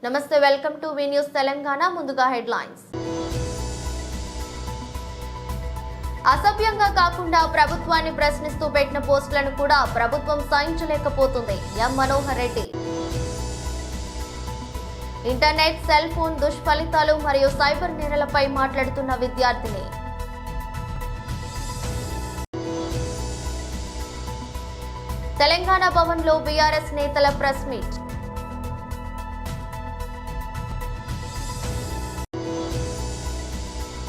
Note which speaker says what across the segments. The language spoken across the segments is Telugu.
Speaker 1: నమస్తే, welcome to V news Telangana. ముందుగా హెడ్లైన్స్. అసభ్యంగా కాకుండా ప్రభుత్వాన్ని ప్రశ్నిస్తూ పెట్టిన పోస్టులను కూడా ప్రభుత్వం సహించలేకపోతుంది. M Manohar Reddy. Internet, cell phone దుష్ఫలితాలు మరియు సైబర్ నేరాలపై మాట్లాడుతున్న విద్యార్థిని. తెలంగాణ భవన్లో బీఆర్ఎస్ నేతల ప్రెస్ మీట్.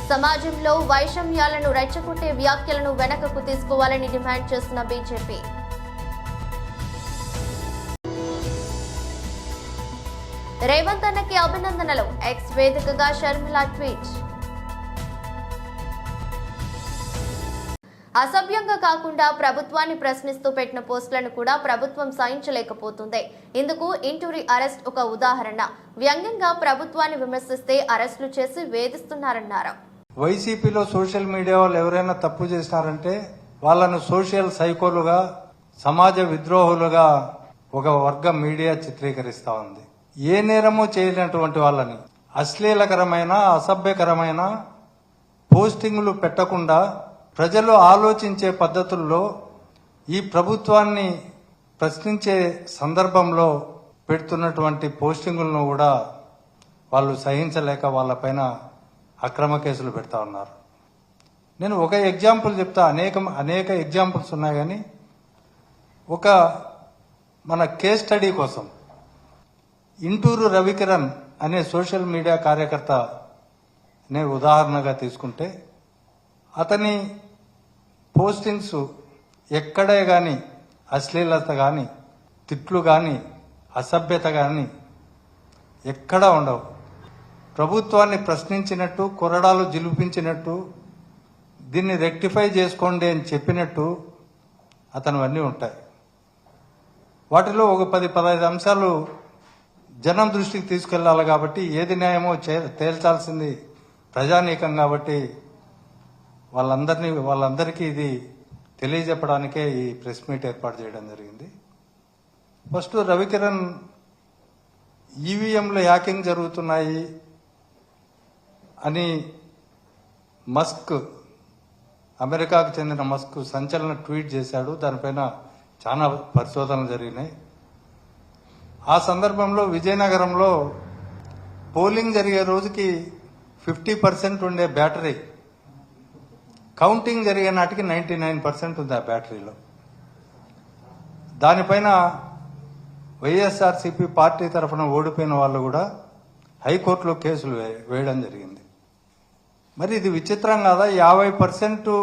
Speaker 1: సమాజంలో వైషమ్యాలను రెచ్చగొట్టే వ్యాఖ్యలను వెనకకు తీసుకోవాలని డిమాండ్ చేస్తున్న బీజేపీ. రేవంత్ అన్నకి అభినందనలు. ఎక్స్ వేదికగా షర్మిల ట్వీట్. అసభ్యంగా కాకుండా ప్రభుత్వాన్ని ప్రశ్నిస్తూ పెట్టిన పోస్టులను కూడా ప్రభుత్వం సహించలేకపోతుంది. ఇందుకు ఇంటూరి అరెస్ట్ ఒక ఉదాహరణ. వ్యంగ్యంగా ప్రభుత్వాన్ని విమర్శిస్తే అరెస్టులు చేసి వేధిస్తున్నారన్నారు.
Speaker 2: వైసీపీలో సోషల్ మీడియా వాళ్ళు ఎవరైనా తప్పు చేసినారంటే వాళ్ళను సోషల్ సైకోలుగా, సమాజ విద్రోహులుగా ఒక వర్గం మీడియా చిత్రీకరిస్తా ఉంది. ఏ నేరమూ చేయలేనటువంటి వాళ్ళని అశ్లీలకరమైన, అసభ్యకరమైన పోస్టింగ్లు పెట్టకుండా ప్రజలు ఆలోచించే పద్ధతుల్లో ఈ ప్రభుత్వాన్ని ప్రశ్నించే సందర్భంలో పెడుతున్నటువంటి పోస్టింగులను కూడా వాళ్ళు సహించలేక వాళ్ళపైన అక్రమ కేసులు పెడతా ఉన్నారు. నేను ఒక ఎగ్జాంపుల్ చెప్తా, అనేక ఎగ్జాంపుల్స్ ఉన్నాయి, కానీ ఒక మన కేస్ స్టడీ కోసం ఇంటూరు రవికిరణ్ అనే సోషల్ మీడియా కార్యకర్త నే ఉదాహరణగా తీసుకుంటే, అతని పోస్టింగ్స్ ఎక్కడే కానీ అశ్లీలత కానీ, తిట్లు కానీ, అసభ్యత కానీ ఎక్కడా ఉండవు. ప్రభుత్వాన్ని ప్రశ్నించినట్టు, కొరడాలు జిలిపించినట్టు, దీన్ని రెక్టిఫై చేసుకోండి అని చెప్పినట్టు అతనివన్నీ ఉంటాయి. వాటిలో ఒక 10-15 అంశాలు జనం దృష్టికి తీసుకెళ్లాలి. కాబట్టి ఏది న్యాయమో తేల్చాల్సింది ప్రజానీకం. కాబట్టి వాళ్ళందరికీ ఇది తెలియజెప్పడానికే ఈ ప్రెస్ మీట్ ఏర్పాటు చేయడం జరిగింది. ఫస్ట్ రవికిరణ్ ఈవీఎంలో హ్యాకింగ్ జరుగుతున్నాయి అని మస్క్, అమెరికాకు చెందిన మస్క్ సంచలన ట్వీట్ చేశాడు. దానిపైన చాలా పరిశోధనలు జరిగినాయి. ఆ సందర్భంలో విజయనగరంలో పోలింగ్ జరిగే రోజుకి 50% ఉండే బ్యాటరీ కౌంటింగ్ జరిగే నాటికి 99% ఉంది ఆ బ్యాటరీలో. దానిపైన వైఎస్ఆర్సీపీ పార్టీ తరఫున ఓడిపోయిన వాళ్ళు కూడా హైకోర్టులో కేసులు వేయడం జరిగింది. మరి ఇది విచిత్రం కాదా? 50%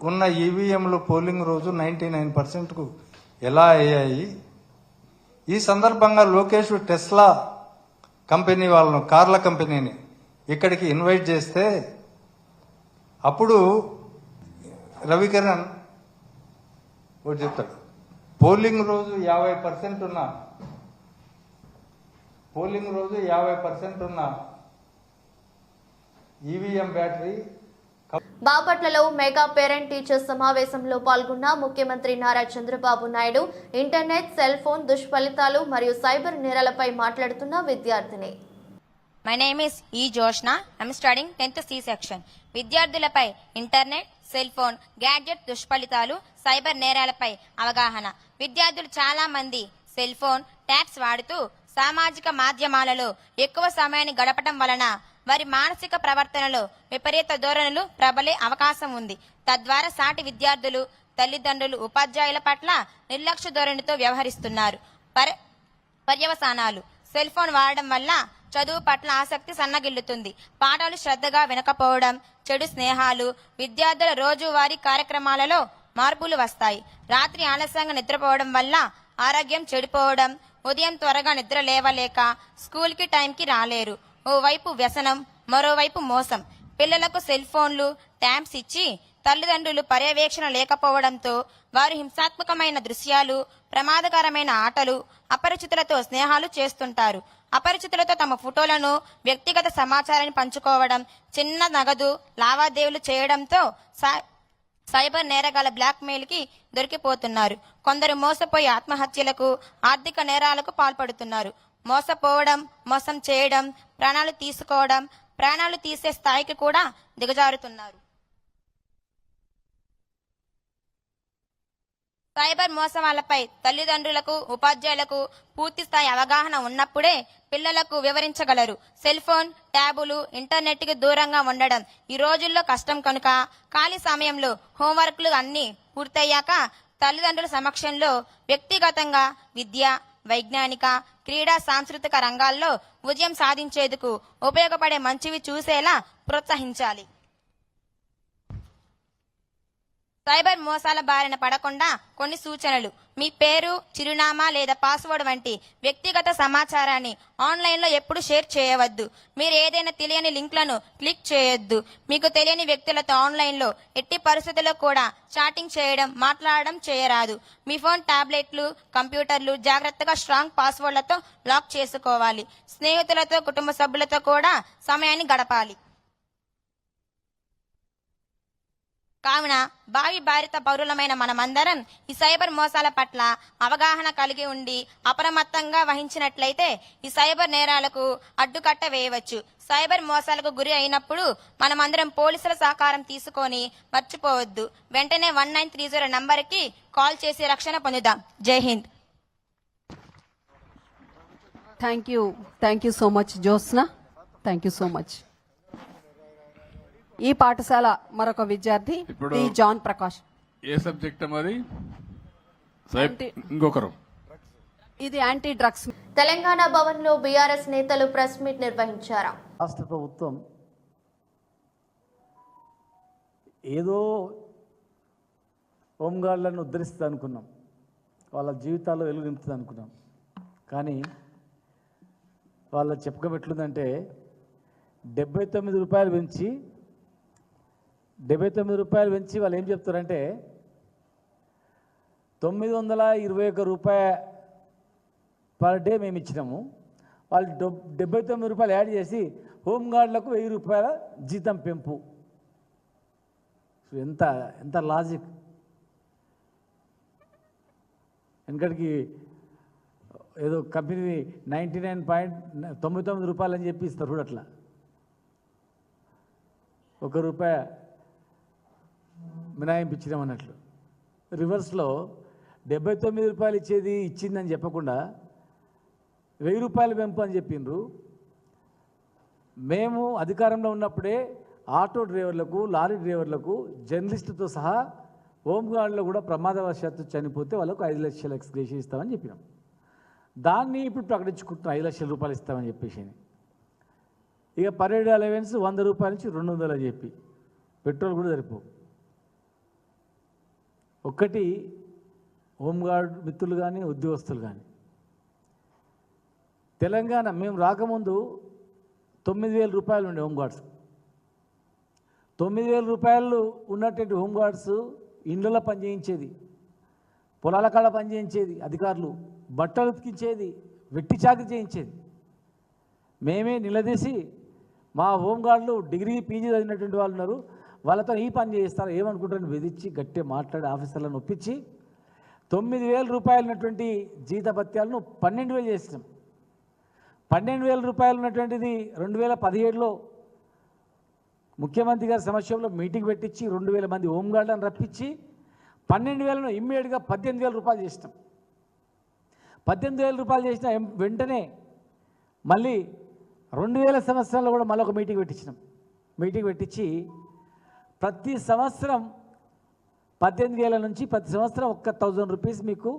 Speaker 2: ఉన్న ఈవీఎంలు పోలింగ్ రోజు 99%కు ఎలా అయ్యాయి? ఈ సందర్భంగా లోకేష్ టెస్లా కంపెనీ వాళ్ళను, కార్ల కంపెనీని ఇక్కడికి ఇన్వైట్ చేస్తే అప్పుడు రవికిరణ్ ఒకటి చెప్తాడు. పోలింగ్ రోజు 50% ఉన్న ఈవీఎం బ్యాటరీ.
Speaker 1: బాపట్లలో మెగా పేరెంట్ టీచర్ సమావేశంలో పాల్గొన్న ముఖ్యమంత్రి Nara Chandrababu Naidu internet, cell phone దుష్ఫలితాలు మరియు సైబర్ నేరాలపై మాట్లాడుతున్న విద్యార్థిని.
Speaker 3: My name is E. Joshna. I am studying 10th C section. విద్యార్థులపై ఇంటర్నెట్, సెల్ ఫోన్, గ్యాడ్జెట్ దుష్ఫలితాలు, సైబర్ నేరాలపై అవగాహన. విద్యార్థులు చాలా మంది సెల్ ఫోన్, ట్యాబ్స్ వాడుతూ సామాజిక మాధ్యమాలలో ఎక్కువ సమయాన్ని గడపడం వలన వారి మానసిక ప్రవర్తనలో విపరీత ధోరణులు ప్రబలే అవకాశం ఉంది. తద్వారా సాటి విద్యార్థులు, తల్లిదండ్రులు, ఉపాధ్యాయుల పట్ల నిర్లక్ష్య ధోరణితో వ్యవహరిస్తున్నారు. పర్యవసానాలు: సెల్ ఫోన్ వాడడం వల్ల చదువు పట్ల ఆసక్తి సన్నగిల్లుతుంది. పాఠాలు శ్రద్ధగా వినకపోవడం, చెడు స్నేహాలు, విద్యార్థుల రోజువారీ కార్యక్రమాలలో మార్పులు వస్తాయి. రాత్రి ఆలస్యంగా నిద్రపోవడం వల్ల ఆరోగ్యం చెడిపోవడం, ఉదయం త్వరగా నిద్ర లేవలేక స్కూల్కి టైంకి రాలేరు. ఓవైపు వ్యసనం, మరోవైపు మోసం. పిల్లలకు సెల్ ఫోన్లు, ట్యాబ్స్ ఇచ్చి తల్లిదండ్రులు పర్యవేక్షణ లేకపోవడంతో వారు హింసాత్మకమైన దృశ్యాలు, ప్రమాదకరమైన ఆటలు, అపరిచితులతో స్నేహాలు చేస్తుంటారు. అపరిచితులతో తమ ఫోటోలను, వ్యక్తిగత సమాచారాన్ని పంచుకోవడం, చిన్న నగదు లావాదేవీలు చేయడంతో సైబర్ నేరగాల బ్లాక్ మెయిల్ కి దొరికిపోతున్నారు. కొందరు మోసపోయి ఆత్మహత్యలకు, ఆర్థిక నేరాలకు పాల్పడుతున్నారు. మోసపోవడం, మోసం చేయడం, ప్రాణాలు తీసుకోవడం, ప్రాణాలు తీసే స్థాయికి కూడా దిగజారుతున్నారు. సైబర్ మోసమాలపై తల్లిదండ్రులకు, ఉపాధ్యాయులకు పూర్తి స్థాయి అవగాహన ఉన్నప్పుడే పిల్లలకు వివరించగలరు. సెల్ ఫోన్, ట్యాబులు, ఇంటర్నెట్కి దూరంగా ఉండడం ఈ రోజుల్లో కష్టం కనుక ఖాళీ సమయంలో హోంవర్క్లు అన్నీ పూర్తయ్యాక తల్లిదండ్రుల సమక్షంలో వ్యక్తిగతంగా విద్య, వైజ్ఞానిక, క్రీడా, సాంస్కృతిక రంగాల్లో విజయం సాధించేందుకు ఉపయోగపడే మంచివి చూసేలా ప్రోత్సహించాలి. సైబర్ మోసాల బారిన పడకుండా కొన్ని సూచనలు. మీ పేరు, చిరునామా లేదా పాస్వర్డ్ వంటి వ్యక్తిగత సమాచారాన్ని ఆన్లైన్లో ఎప్పుడు షేర్ చేయవద్దు. మీరు ఏదైనా తెలియని లింక్లను క్లిక్ చేయొద్దు. మీకు తెలియని వ్యక్తులతో ఆన్లైన్లో ఎట్టి పరిస్థితుల్లో కూడా చాటింగ్ చేయడం, మాట్లాడడం చేయరాదు. మీ ఫోన్, టాబ్లెట్లు, కంప్యూటర్లు జాగ్రత్తగా స్ట్రాంగ్ పాస్వర్డ్లతో లాక్ చేసుకోవాలి. స్నేహితులతో, కుటుంబ సభ్యులతో కూడా సమయాన్ని గడపాలి. కావున భావి భారత పౌరులమైన మనమందరం ఈ సైబర్ మోసాల పట్ల అవగాహన కలిగి ఉండి అప్రమత్తంగా వహించినట్లయితే ఈ సైబర్ నేరాలకు అడ్డుకట్ట వేయవచ్చు. సైబర్ మోసాలకు గురి అయినప్పుడు మనమందరం పోలీసుల సహకారం తీసుకొని మర్చిపోవద్దు. వెంటనే 1930 నంబర్కి కాల్ చేసి రక్షణ పొందుదాం. జై Hind.
Speaker 4: Thank you so much Jyotsna. Thank you so much. ఈ పాఠశాల మరొక విద్యార్థి టి జాన్ ప్రకాష్.
Speaker 5: ఏ సబ్జెక్ట్ మరి? ఇంకొకరు.
Speaker 4: ఇది యాంటీ డ్రగ్స్.
Speaker 1: తెలంగాణ భవన్ లో బీఆర్ఎస్ నేతలు ప్రెస్ మీట్ నిర్వహించారు.
Speaker 6: రాష్ట్ర ప్రభుత్వం ఏదో హోంగార్డులను ఉద్ధరిస్తుంది అనుకున్నాం, వాళ్ళ జీవితాల్లో వెలుగు నింపుతుంది అనుకున్నాం. కానీ వాళ్ళ చెప్పకం ఎట్లుందంటే 79 రూపాయలు పెంచి వాళ్ళు ఏం చెప్తారంటే 921 రూపాయ పర్ డే మేము ఇచ్చినాము. వాళ్ళు 79 రూపాయలు యాడ్ చేసి హోంగార్డులకు 1000 రూపాయల జీతం పెంపు. ఎంత లాజిక్! వెనకటికి ఏదో కంపెనీ 99.99 రూపాయలు అని చెప్పి ఇస్తారు చూడు, అట్లా ₹1 మినాయింపించడం అన్నట్లు. రివర్స్లో 79 రూపాయలు ఇచ్చిందని చెప్పకుండా 1000 రూపాయలు పెంపు అని చెప్పిండ్రు. మేము అధికారంలో ఉన్నప్పుడే ఆటో డ్రైవర్లకు, లారీ డ్రైవర్లకు, జర్నలిస్టుతో సహా హోంగార్డులో కూడా ప్రమాదవశాత్తు చనిపోతే వాళ్ళకు 5 లక్షల ఎక్స్గ్రేషన్ ఇస్తామని చెప్పినాం. దాన్ని ఇప్పుడు ప్రకటించుకుంటున్నాం 5 లక్షల రూపాయలు ఇస్తామని చెప్పేసి. ఇక పరేడ్ అలవెన్స్ 100 రూపాయల నుంచి 200 అని చెప్పి పెట్రోల్ కూడా సరిపో. ఒక్కటి హోంగార్డ్ మిత్రులు కానీ, ఉద్యోగస్తులు కానీ, తెలంగాణ మేము రాకముందు 9000 రూపాయలు ఉండే హోంగార్డ్స్. 9000 రూపాయలు ఉన్నటువంటి హోంగార్డ్స్ ఇండ్లలో పనిచేయించేది, పొలాల కాడ పనిచేయించేది, అధికారులు బట్టలు ఉతికించేది, వెట్టి చాకరీ చేయించేది. మేమే నిలదీసి మా హోంగార్డులు డిగ్రీ, పీజీ చదివినటువంటి వాళ్ళు ఉన్నారు, వాళ్ళతో ఈ పని చేయిస్తారు ఏమనుకుంటారని బెదిరించి గట్టిగా మాట్లాడి ఆఫీసర్లను ఒప్పించి 9000 రూపాయలు ఉన్నటువంటి జీతభత్యాలను 12000 చేసినాం. 12000 రూపాయలు ఉన్నటువంటిది 2017లో ముఖ్యమంత్రి గారి సమక్షంలో మీటింగ్ పెట్టించి 2000 మంది హోంగార్డులను రప్పించి 12000ను ఇమ్మీడియట్గా 18000 రూపాయలు చేసినాం. 18000 రూపాయలు చేసిన వెంటనే మళ్ళీ 2000 సంవత్సరాల్లో కూడా మళ్ళీ ఒక మీటింగ్ పెట్టించినాం. మీటింగ్ పెట్టించి ప్రతి సంవత్సరం 18000 నుంచి ప్రతి సంవత్సరం 1000 రూపీస్ మీకు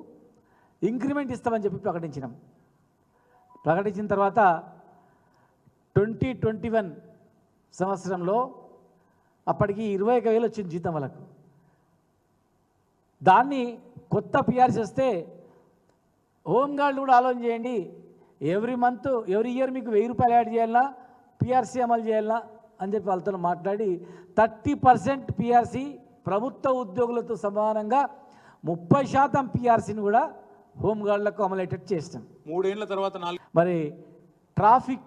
Speaker 6: ఇంక్రిమెంట్ ఇస్తామని చెప్పి ప్రకటించినాం. ప్రకటించిన తర్వాత 2021 సంవత్సరంలో అప్పటికి 21000 వచ్చింది జీతం వాళ్ళకు. దాన్ని కొత్త పిఆర్సీ వస్తే హోంగార్డులు కూడా ఆలోచన చేయండి, ఎవ్రీ ఇయర్ మీకు 1000 రూపాయలు యాడ్ చేయాలన్నా, పిఆర్సీ అమలు చేయాలన్నా అని చెప్పి వాళ్ళతో మాట్లాడి 30% పిఆర్సీ ప్రభుత్వ ఉద్యోగులతో సమానంగా 30% పిఆర్సీని కూడా హోంగార్డులకు అమలయ్యేటట్టు చేస్తాం.
Speaker 5: 3 ఏళ్ల తర్వాత
Speaker 6: మరి ట్రాఫిక్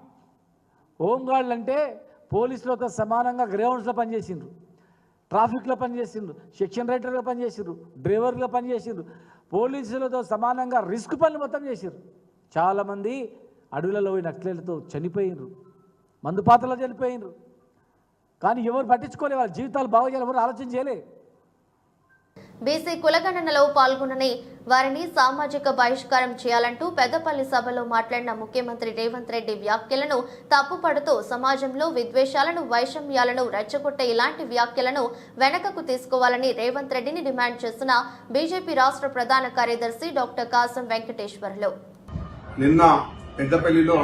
Speaker 6: హోంగార్డులు అంటే పోలీసులతో సమానంగా గ్రౌండ్స్లో పనిచేసిండ్రు, ట్రాఫిక్లో పనిచేసిండ్రు, సెక్షన్ రైటర్గా పనిచేసిండ్రు, డ్రైవర్గా పనిచేసిండ్రు, పోలీసులతో సమానంగా రిస్క్ పనులు మొత్తం చేసిండ్రు. చాలామంది అడవులలో పోయి నక్సలైట్లతో చనిపోయినరు, మందుపాతలో చనిపోయినరు. కానీ ఎవరు పట్టించుకోలే, వాళ్ళ జీవితాలు బాగు చేయాలి, ఎవరు ఆలోచన చేయలే.
Speaker 1: బీసీ కులగణనలో పాల్గొనని వారిని సామాజిక బహిష్కారం చేయాలంటూ పెద్దపల్లి సభలో మాట్లాడిన ముఖ్యమంత్రి రేవంత్ రెడ్డి వ్యాఖ్యలను తప్పుపడుతూ సమాజంలో విద్వేషాలను, వైషమ్యాలను రెచ్చగొట్టే ఇలాంటి వ్యాఖ్యలను వెనకకు తీసుకోవాలని రేవంత్ రెడ్డిని డిమాండ్ చేసిన బీజేపీ రాష్ట్ర ప్రధాన కార్యదర్శి డాక్టర్ కాసం వెంకటేశ్వర్లు.
Speaker 7: నిన్న పెద్దపల్లిలో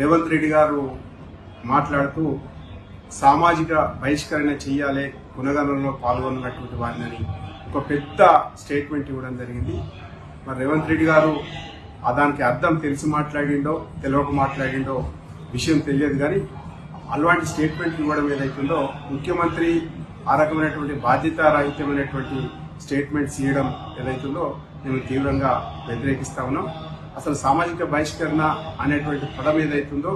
Speaker 7: రేవంత్ రెడ్డి గారు మాట్లాడుతూ సామాజిక బహిష్కరణ చేయాలి కులగణనలో పాల్గొన్నటువంటి వారిని ఒక పెద్ద స్టేట్మెంట్ ఇవ్వడం జరిగింది. మరి రేవంత్ రెడ్డి గారు దానికి అర్థం తెలిసి మాట్లాడిండో తెలియక మాట్లాడిండో విషయం తెలియదు, కానీ అలాంటి స్టేట్మెంట్ ఇవ్వడం ఏదైతుందో ముఖ్యమంత్రి ఆ రకమైనటువంటి బాధ్యతారాహిత్యమైనటువంటి స్టేట్మెంట్స్ ఇవ్వడం ఏదైతుందో మేము తీవ్రంగా వ్యతిరేకిస్తా ఉన్నాం. అసలు సామాజిక బహిష్కరణ అనేటువంటి పదం ఏదైతుందో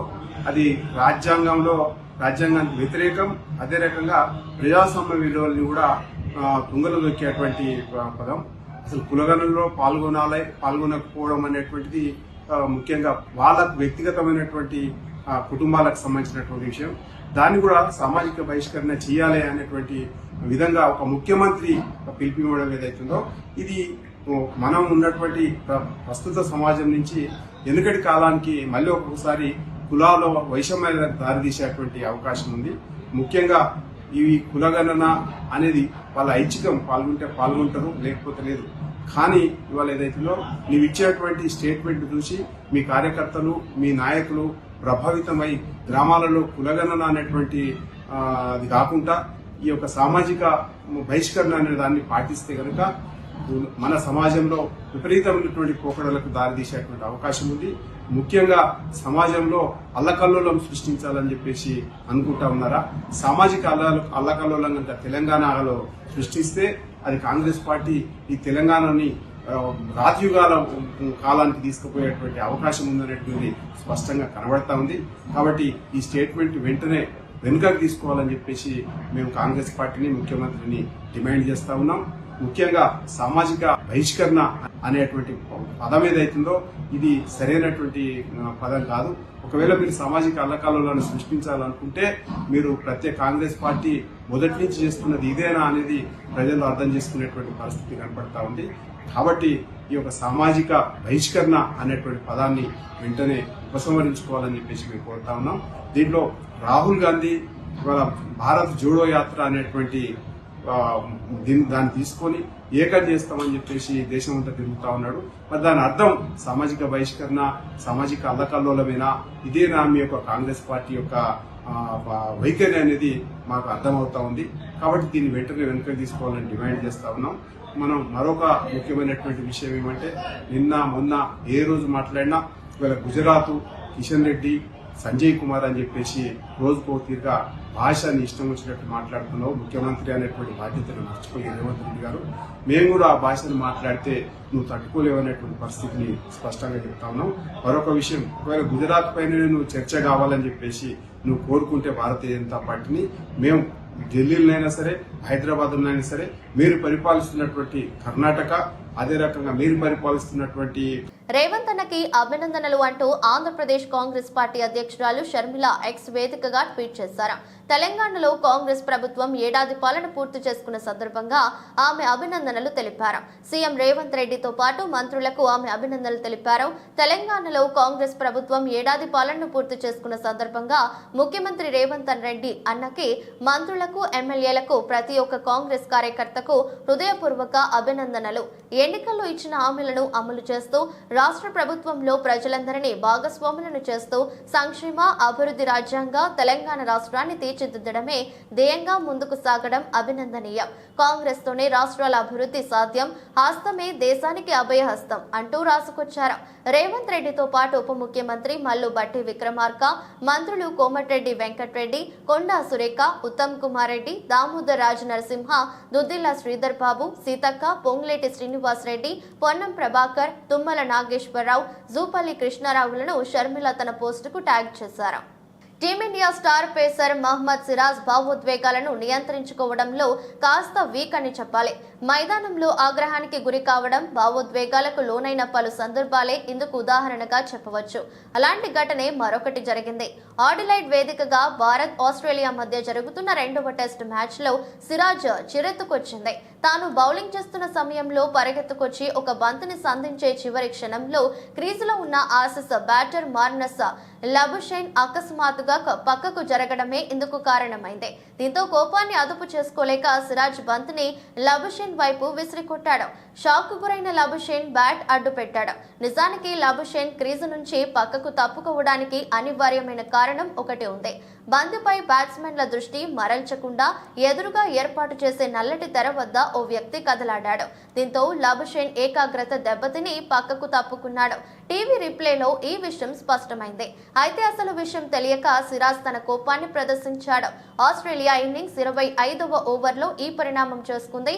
Speaker 7: అది రాజ్యాంగానికి వ్యతిరేకం. అదే రకంగా ప్రజాస్వామ్య విలువల్ని కూడా తుంగలు దొక్కేటువంటి పదం. అసలు కులగణనలో పాల్గొనకపోవడం అనేటువంటిది ముఖ్యంగా వాళ్ళకు వ్యక్తిగతమైనటువంటి కుటుంబాలకు సంబంధించినటువంటి విషయం. దాన్ని కూడా సామాజిక బహిష్కరణ చేయాలి అనేటువంటి విధంగా ఒక ముఖ్యమంత్రి పిలిపివ్వడం ఏదైతుందో ఇది మనం ఉన్నటువంటి ప్రస్తుత సమాజం నుంచి వెనుకటి కాలానికి మళ్ళీ ఒక్కొక్కసారి కులాల వైషమ్యాలకు దారితీసేటువంటి అవకాశం ఉంది. ముఖ్యంగా ఈ కులగణన అనేది వాళ్ళ ఐచ్ఛికం, పాల్గొంటే పాల్గొంటారు, లేకపోతే లేదు. కానీ ఇవాళ ఏదైతుందో నీవు ఇచ్చేటువంటి స్టేట్మెంట్ చూసి మీ కార్యకర్తలు, మీ నాయకులు ప్రభావితమై గ్రామాలలో కులగణన అనేటువంటి అది కాకుండా ఈ యొక్క సామాజిక బహిష్కరణ అనే దాన్ని పాటిస్తే కనుక మన సమాజంలో విపరీతమైనటువంటి పోకడలకు దారితీసేటువంటి అవకాశం ఉంది. ముఖ్యంగా సమాజంలో అల్లకల్లోలం సృష్టించాలని చెప్పేసి అనుకుంటా ఉన్నారా? సామాజిక అల్లకల్లోలం కనుక తెలంగాణలో సృష్టిస్తే అది కాంగ్రెస్ పార్టీ ఈ తెలంగాణని రాజయుగాల కాలానికి తీసుకుపోయేటువంటి అవకాశం ఉందనేటువంటి స్పష్టంగా కనబడతా ఉంది. కాబట్టి ఈ స్టేట్మెంట్ వెంటనే వెనుకకు తీసుకోవాలని చెప్పేసి మేము కాంగ్రెస్ పార్టీని, ముఖ్యమంత్రిని డిమాండ్ చేస్తా ఉన్నాం. ముఖ్యంగా సామాజిక బహిష్కరణ అనేటువంటి పదం ఏదైతుందో ఇది సరైనటువంటి పదం కాదు. ఒకవేళ మీరు సామాజిక అల్లకల్లోలను సృష్టించాలనుకుంటే మీరు ప్రత్యేక కాంగ్రెస్ పార్టీ మొదటి నుంచి చేస్తున్నది ఇదేనా అనేది ప్రజలు అర్థం చేసుకునేటువంటి పరిస్థితి కనపడతా ఉంది. కాబట్టి ఈ యొక్క సామాజిక బహిష్కరణ అనేటువంటి పదాన్ని వెంటనే ఉపసంహరించుకోవాలని చెప్పేసి మేము కోరుతా ఉన్నాం. దీంట్లో రాహుల్ గాంధీ ఇవాళ భారత్ జోడో యాత్ర అనేటువంటి దాన్ని తీసుకొని ఏకం చేస్తామని చెప్పేసి దేశం అంతా తిరుగుతా ఉన్నాడు. మరి దాని అర్థం సామాజిక బహిష్కరణ, సామాజిక అల్లకల్లోలమేనా? ఇదేనా మీ యొక్క కాంగ్రెస్ పార్టీ యొక్క వైఖరి అనేది మాకు అర్థమవుతా ఉంది. కాబట్టి దీన్ని వెంటనే వెనుక తీసుకోవాలని డిమాండ్ చేస్తా ఉన్నాం. మనం మరొక ముఖ్యమైనటువంటి విషయం ఏమంటే నిన్న మొన్న ఏ రోజు మాట్లాడినా ఇవాళ గుజరాత్ కిషన్ రెడ్డి, సంజయ్ కుమార్ అని చెప్పేసి రోజుకో తీరుగా భాషని ఇష్టం వచ్చినట్టు మాట్లాడుతున్నావు. ముఖ్యమంత్రి అనేటువంటి బాధ్యతను మర్చిపోయి రేవంత్ రెడ్డి గారు మేము కూడా ఆ భాషను మాట్లాడితే నువ్వు తట్టుకోలేవనేటువంటి పరిస్థితిని స్పష్టంగా చెప్తా ఉన్నావు. మరొక విషయం, ఒకవేళ గుజరాత్ పైన నువ్వు చర్చ కావాలని చెప్పేసి నువ్వు కోరుకుంటే భారతీయ జనతా పార్టీని మేము ఢిల్లీలోనైనా సరే, హైదరాబాద్లోనైనా సరే, మీరు పరిపాలిస్తున్నటువంటి కర్ణాటక, అదే రకంగా మీరు పరిపాలిస్తున్నటువంటి
Speaker 1: రేవంత్ అన్నకి అభినందనలు అంటూ ఆంధ్రప్రదేశ్ కాంగ్రెస్ పార్టీ అధ్యక్షురాలు షర్మిల ఎక్స్ వేదికగా ట్వీట్ చేశారు. తెలంగాణలో కాంగ్రెస్ ప్రభుత్వం ఏడాది పాలన పూర్తి చేసుకున్న సందర్భంగా ఆమె అభినందనలు తెలిపారు. సీఎం రేవంత్ రెడ్డితో పాటు మంత్రులకు ఆమె అభినందనలు తెలిపారు. తెలంగాణలో కాంగ్రెస్ ప్రభుత్వం ఏడాది పాలనను పూర్తి చేసుకున్న సందర్భంగా ముఖ్యమంత్రి రేవంత్ రెడ్డి అన్నకి, మంత్రులకు, ఎమ్మెల్యేలకు, ప్రతి ఒక్క కాంగ్రెస్ కార్యకర్తకు హృదయపూర్వక అభినందనలు. ఎన్నికల్లో ఇచ్చిన హామీలను అమలు చేస్తూ రాష్ట్ర ప్రభుత్వంలో ప్రజలందరినీ భాగస్వాములను చేస్తూ సంక్షేమ అభివృద్ధి రాజ్యాంగ తెలంగాణ రాష్ట్రాన్ని తీర్చిదిద్దడమే ధ్యేయంగా ముందుకు సాగడం అభినందనీయం. కాంగ్రెస్ తోనే రాష్ట్రాల అభివృద్ధి సాధ్యం, హస్తమే దేశానికి అభయహస్తం అంటూ రాసుకొచ్చారు. రేవంత్ రెడ్డితో పాటు ఉప ముఖ్యమంత్రి మల్లు బట్టి విక్రమార్క, మంత్రులు కోమటిరెడ్డి వెంకటరెడ్డి, కొండా సురేఖ, ఉత్తమ్ కుమార్ రెడ్డి, దామోదర్ రాజు నరసింహ, దుద్దిల్ల శ్రీధర్ బాబు, సీతక్క, పొంగులేటి శ్రీనివాస్ రెడ్డి, పొన్నం ప్రభాకర్, తుమ్మల నాగేశ్వరరావు, జూపల్లి కృష్ణారావులను షర్మిల తన పోస్టుకు ట్యాగ్ చేశారు. Team India star pacer Mohammed Siraj భావోద్వేగాలను నియంత్రించుకోవడంలో కాస్త వీక్ అని చెప్పాలి. మైదానంలో ఆగ్రహానికి గురి కావడం, భావోద్వేగాలకు లోనైన పలు సందర్భాలే ఇందుకు ఉదాహరణగా చెప్పవచ్చు. అలాంటి ఘటనే మరొకటి జరిగింది. ఆడిలైడ్ వేదికగా భారత్ ఆస్ట్రేలియా మధ్య జరుగుతున్న 2వ టెస్ట్ మ్యాచ్ లో సిరాజ్ చిరెత్తుకొచ్చింది. తాను బౌలింగ్ చేస్తున్న సమయంలో పరిగెత్తుకొచ్చి ఒక బంతిని సంధించే చివరి క్షణంలో క్రీజులో ఉన్న ఆసీస్ బ్యాటర్ మార్నస్ లబుషైన్ అకస్మాత్తుగా పక్కకు జరగడమే ఇందుకు కారణమైంది. దీంతో కోపాన్ని అదుపు చేసుకోలేక సిరాజ్ బంతిని లబుషైన్ వైపు విసిరికొట్టాడు. షాక్ గురైన లబుషైన్ బ్యాట్ అడ్డు పెట్టాడు. నిజానికి లబుషైన్ క్రీజు నుంచి పక్కకు తప్పుకోవడానికి అనివార్యమైన కారణం ఒకటి ఉంది. బంతిపై బ్యాట్స్మెన్ల దృష్టి మరల్చకుండా ఎదురుగా ఏర్పాటు చేసే నల్లటి తెర వద్ద ఓ వ్యక్తి కదలాడాడు. దీంతో లబుషైన్ ఏకాగ్రత దెబ్బతిని పక్కకు తప్పుకున్నాడు. టీవీ రిప్లేలో ఈ విషయం స్పష్టమైంది. అయితే అసలు విషయం తెలియక సిరాజ్ తన కోపాన్ని ప్రదర్శించాడు. ఆస్ట్రేలియా ఇన్నింగ్స్ 25వ ఓవర్లో ఈ పరిణామం చేసుకుంది.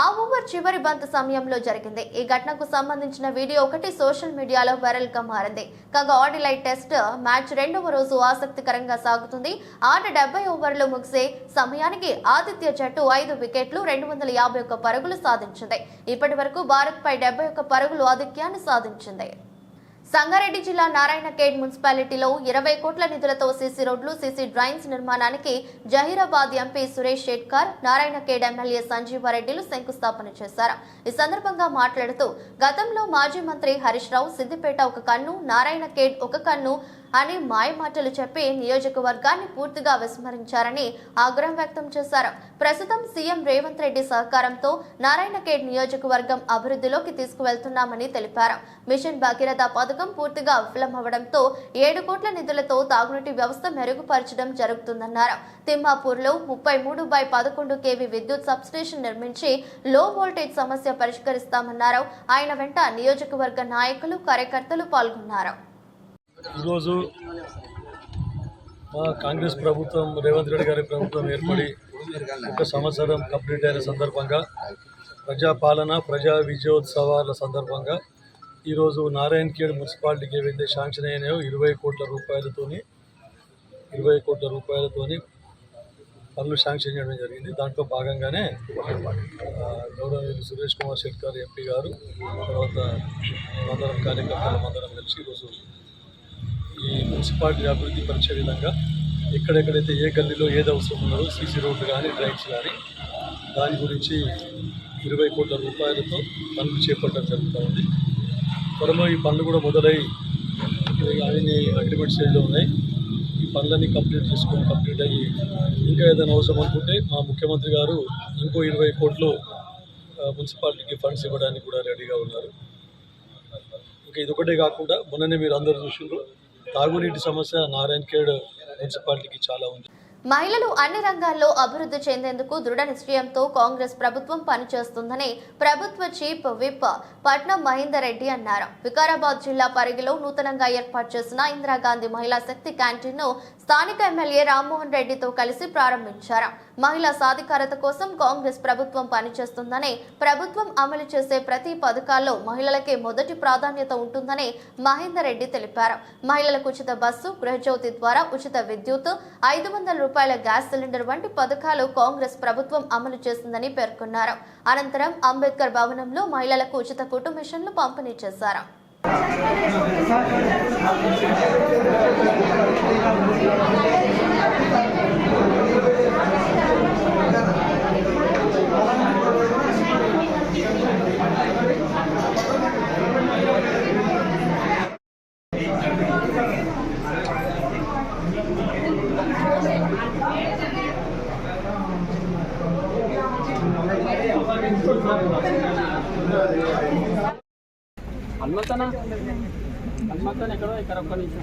Speaker 1: ఆ ఓవర్ చివరి బంతి సమయంలో జరిగింది. ఈ ఘటనకు సంబంధించిన వీడియో ఒకటి సోషల్ మీడియాలో వైరల్ గా మారింది. కాగా ఆడిలైడ్ టెస్ట్ మ్యాచ్ 2వ రోజు ఆసక్తికరంగా సాగుతుంది. ఆట 70 ఓవర్లు ముగిసే సమయానికి ఆతిథ్య జట్టు 5 వికెట్లు 251 పరుగులు సాధించింది. ఇప్పటి వరకు భారత్ పై 71 పరుగులు ఆధిక్యాన్ని సాధించింది. సంగారెడ్డి జిల్లా నారాయణఖేడ్ మున్సిపాలిటీలో 20 కోట్ల నిధులతో సీసీ రోడ్లు, సీసీ డ్రైన్స్ నిర్మాణానికి జహీరాబాద్ ఎంపీ సురేష్ షెట్కర్, నారాయణఖేడ్ ఎమ్మెల్యే సంజీవారెడ్డిలు శంకుస్థాపన చేశారు. ఈ సందర్భంగా మాట్లాడుతూ గతంలో మాజీ మంత్రి హరీష్ రావు సిద్దిపేట ఒక కన్ను, నారాయణఖేడ్ ఒక కన్ను అని మాయమాటలు చెప్పి నియోజకవర్గాన్ని పూర్తిగా విస్మరించారని ఆగ్రహం వ్యక్తం చేశారు. ప్రస్తుతం సీఎం రేవంత్ రెడ్డి సహకారంతో నారాయణఖేడ్ నియోజకవర్గం అభివృద్ధిలోకి తీసుకువెళ్తున్నామని తెలిపారు. మిషన్ భగీరథ పథకం పూర్తిగా విఫలమవడంతో 7 కోట్ల నిధులతో తాగునీటి వ్యవస్థ మెరుగుపరచడం జరుగుతుందన్నారు. తిమ్మాపూర్లో 33/11 kV విద్యుత్ సబ్స్టేషన్ నిర్మించి లో వోల్టేజ్ సమస్య పరిష్కరిస్తామన్నారు. ఆయన వెంట నియోజకవర్గ నాయకులు, కార్యకర్తలు పాల్గొన్నారు.
Speaker 8: ఈరోజు మా కాంగ్రెస్ ప్రభుత్వం, రేవంత్ రెడ్డి గారి ప్రభుత్వం ఏర్పడి 1 సంవత్సరం కంప్లీట్ అయిన సందర్భంగా, ప్రజాపాలన, ప్రజా విజయోత్సవాల సందర్భంగా ఈరోజు నారాయణఖేడ్ మున్సిపాలిటీకి ఏవైతే శాంక్షన్ అయినాయో 20 కోట్ల రూపాయలతోని పనులు శాంక్షన్ చేయడం జరిగింది. దాంట్లో భాగంగానే గౌరవనీయులు సురేష్ కుమార్ షెట్కర్ ఎంపీ గారు, తర్వాత మేమందరం కార్యకర్తలు అందరం కలిసి ఈరోజు ఈ మున్సిపాలిటీ అభివృద్ధి పరిచే విధంగా ఎక్కడెక్కడైతే ఏ గల్లీలో ఏది అవసరం ఉన్నదో సీసీ రోడ్లు కానీ, డ్రైన్స్ కానీ, దాని గురించి 20 కోట్ల రూపాయలతో పనులు చేపట్టడం జరుగుతూ ఉంది. త్వరలో ఈ పనులు కూడా మొదలై అన్ని అగ్రిమెంట్ స్టేజ్లో ఉన్నాయి. ఈ పనులన్నీ కంప్లీట్ అయ్యి ఇంకా ఏదైనా అవసరం అనుకుంటే మా ముఖ్యమంత్రి గారు ఇంకో 20 కోట్లు మున్సిపాలిటీకి ఫండ్స్ ఇవ్వడానికి కూడా రెడీగా ఉన్నారు. ఇంకా ఇదొకటే కాకుండా మొన్ననే మీరు అందరూ చూసిండ్రు, తాగునీటి సమస్య నారాయణఖేడ్ మున్సిపాలిటీకి చాలా ఉంది.
Speaker 1: మహిళలు అన్ని రంగాల్లో అభివృద్ధి చెందేందుకు దృఢ నిశ్చయంతో కాంగ్రెస్ ప్రభుత్వం పనిచేస్తుందని ప్రభుత్వ చీఫ్ విప్ పట్నం మహేందర్ రెడ్డి అన్నారు. వికారాబాద్ జిల్లా పరిగిలో నూతనంగా ఏర్పాటు చేసిన ఇందిరాగాంధీ మహిళా శక్తి క్యాంటీన్ ను స్థానిక ఎమ్మెల్యే రామ్మోహన్ రెడ్డితో కలిసి ప్రారంభించారు. మహిళా సాధికారత కోసం కాంగ్రెస్ ప్రభుత్వం పనిచేస్తుందని, ప్రభుత్వం అమలు చేసే ప్రతి పథకాల్లో మహిళలకే మొదటి ప్రాధాన్యత ఉంటుందని మహేందర్ రెడ్డి తెలిపారు. మహిళలకు ఉచిత బస్సు, గృహజ్యోతి ద్వారా ఉచిత విద్యుత్, 500 రూపాయల గ్యాస్ సిలిండర్ వంటి పథకాలు కాంగ్రెస్ ప్రభుత్వం అమలు చేస్తుందని పేర్కొన్నారు. అనంతరం అంబేద్కర్ భవనంలో మహిళలకు ఉచిత కుటుంబ మిషన్లు పంపిణీ చేశారు.
Speaker 6: హనుమంతన ఎక్కడో ఇక్కడ ఒక్క నిమిషం.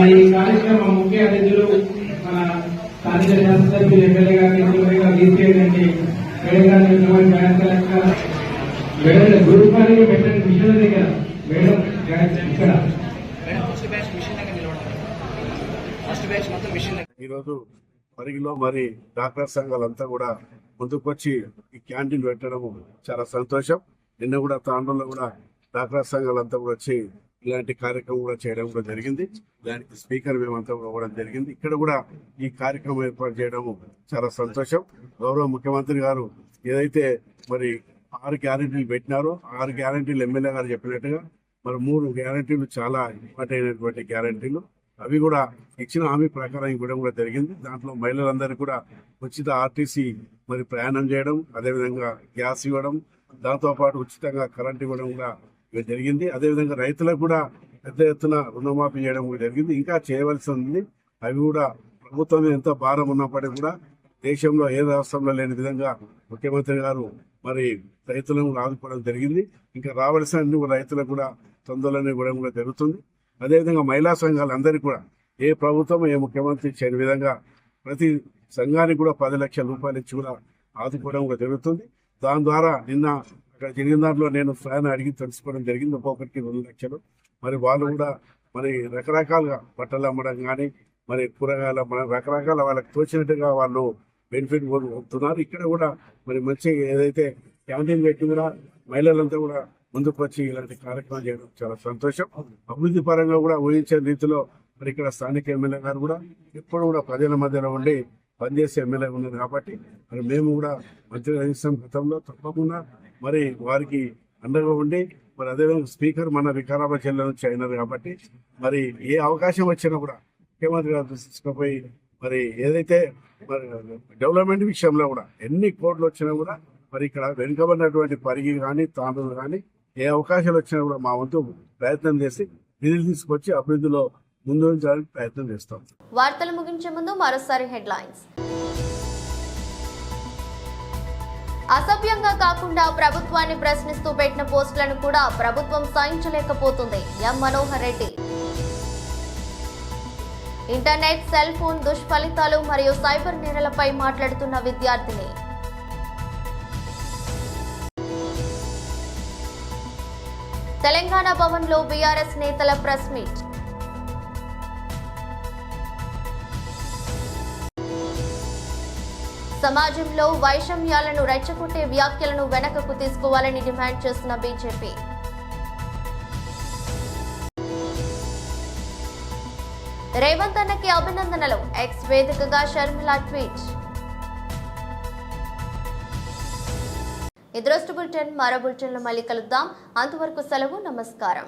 Speaker 9: ఈ కార్యక్రమం ముఖ్య అతిథులు మన స్థానిక శాసనసభ్యులు ఎమ్మెల్యే గారిని తీసుకెళ్ళండి మేడం గారిని జాయింట్ కలెక్టర్ మేడం గురుపాలి పెట్టండి మిషన్ దగ్గర మేడం ఇక్కడ
Speaker 7: ఈరోజు పరిగిలో మరి డాక్టర్ సంఘాలంతా కూడా ముందుకొచ్చి ఈ క్యాంటీన్ పెట్టడం చాలా సంతోషం. నిన్న కూడా తాండూరులో కూడా డాక్టర్ సంఘాలంతా కూడా వచ్చి ఇలాంటి కార్యక్రమం కూడా చేయడం కూడా జరిగింది. దానికి స్పీకర్ మేమంతా కూడా ఇవ్వడం జరిగింది. ఇక్కడ కూడా ఈ కార్యక్రమం ఏర్పాటు చేయడం చాలా సంతోషం. గౌరవ ముఖ్యమంత్రి గారు ఏదైతే మరి 6 గ్యారెంటీలు పెట్టినారో 6 గ్యారెంటీలు ఎమ్మెల్యే గారు చెప్పినట్టుగా మరి 3 గ్యారెంటీలు చాలా ఇంపార్టెంట్ అయినటువంటి గ్యారెంటీలు. అవి కూడా ఇచ్చిన హామీ ప్రకారం ఇవ్వడం కూడా జరిగింది. దాంట్లో మహిళలందరికీ కూడా ఉచిత ఆర్టీసీ మరి ప్రయాణం చేయడం, అదేవిధంగా గ్యాస్ ఇవ్వడం, దాంతోపాటు ఉచితంగా కరెంట్ ఇవ్వడం కూడా జరిగింది. అదేవిధంగా రైతులకు కూడా పెద్ద ఎత్తున రుణమాఫీ చేయడం కూడా జరిగింది. ఇంకా చేయవలసి ఉంది. అవి కూడా ప్రభుత్వం ఎంత భారం ఉన్నప్పటికీ కూడా దేశంలో ఏ రాష్ట్రంలో లేని విధంగా ముఖ్యమంత్రి గారు మరి రైతులను ఆదుకోవడం జరిగింది. ఇంకా రావాల్సిన రైతులకు కూడా తొందరలోనే ఇవ్వడం కూడా జరుగుతుంది. అదేవిధంగా మహిళా సంఘాలు అందరికీ కూడా ఏ ప్రభుత్వం ఏ ముఖ్యమంత్రి చేయని విధంగా ప్రతి సంఘానికి కూడా 10 లక్షల రూపాయలు ఇచ్చి కూడా ఆదుకోవడం కూడా జరుగుతుంది. దాని ద్వారా నిన్న అక్కడ జరిగిన దాంట్లో నేను ఫ్యాన్ అడిగి తెలుసుకోవడం జరిగింది. ఒక్కొక్కరికి 2 లక్షలు. మరి వాళ్ళు కూడా మరి రకరకాలుగా బట్టలు అమ్మడం కానీ మరి కూరగాయలు రకరకాల వాళ్ళకి తోచినట్టుగా వాళ్ళు బెనిఫిట్ పొందుతున్నారు. ఇక్కడ కూడా మరి మంచి ఏదైతే క్యాంటీన్ పెట్టి కూడా మహిళలంతా కూడా ముందుకు వచ్చి ఇలాంటి కార్యక్రమం చేయడం చాలా సంతోషం. అభివృద్ధి పరంగా కూడా ఊహించే రీతిలో మరి ఇక్కడ స్థానిక ఎమ్మెల్యే గారు కూడా ఎప్పుడు కూడా ప్రజల మధ్యలో ఉండి పనిచేసే ఎమ్మెల్యే ఉన్నారు కాబట్టి మరి మేము కూడా మంత్రిగా చేసిన గతంలో తప్పకుండా మరి వారికి అండగా ఉండి మరి అదేవిధంగా స్పీకర్ మన వికారాబాద్ జిల్లా నుంచి అయినారు కాబట్టి మరి ఏ అవకాశం వచ్చినా కూడా ముఖ్యమంత్రి గారు తీసుకుపోయి మరి ఏదైతే మరి డెవలప్మెంట్ విషయంలో కూడా ఎన్ని కోట్లు వచ్చినా కూడా మరి ఇక్కడ వెనుకబడినటువంటి పరిగి కానీ తాండూరు కానీ ఏ అవకాశాలు వచ్చినా కూడా మా వంతు ప్రయత్నం చేసి నిధులు తీసుకొచ్చి అభివృద్ధిలో ముందు ఉంచడానికి ప్రయత్నం చేస్తాం.
Speaker 1: వార్తలు ముగించే ముందు మరోసారి హెడ్లైన్స్. అసభ్యంగా కాకుండా ప్రభుత్వాన్ని ప్రశ్నిస్తూ పెట్టిన పోస్టులను కూడా ప్రభుత్వం సహించలేకపోతుంది. M Manohar Reddy. Internet, cell phone దుష్ఫలితాలు మరియు సైబర్ నేరాలపై మాట్లాడుతున్న విద్యార్థిని. తెలంగాణ భవన్లో బీఆర్ఎస్ నేతల ప్రెస్ మీట్. సమాజంలో వైషమ్యాలను రెచ్చగొట్టే వ్యాఖ్యలను వెనకకు తీసుకోవాలని డిమాండ్ చేస్తున్న బీజేపీ. రేవంత్ అన్నకి అభినందనలు. ఎక్స్ వేదికగా షర్మిల ట్వీట్. ఇదృష్టి బులెటిన్. మరో బులెటిన్లో మళ్ళీ కలుద్దాం. అంతవరకు సెలవు. నమస్కారం.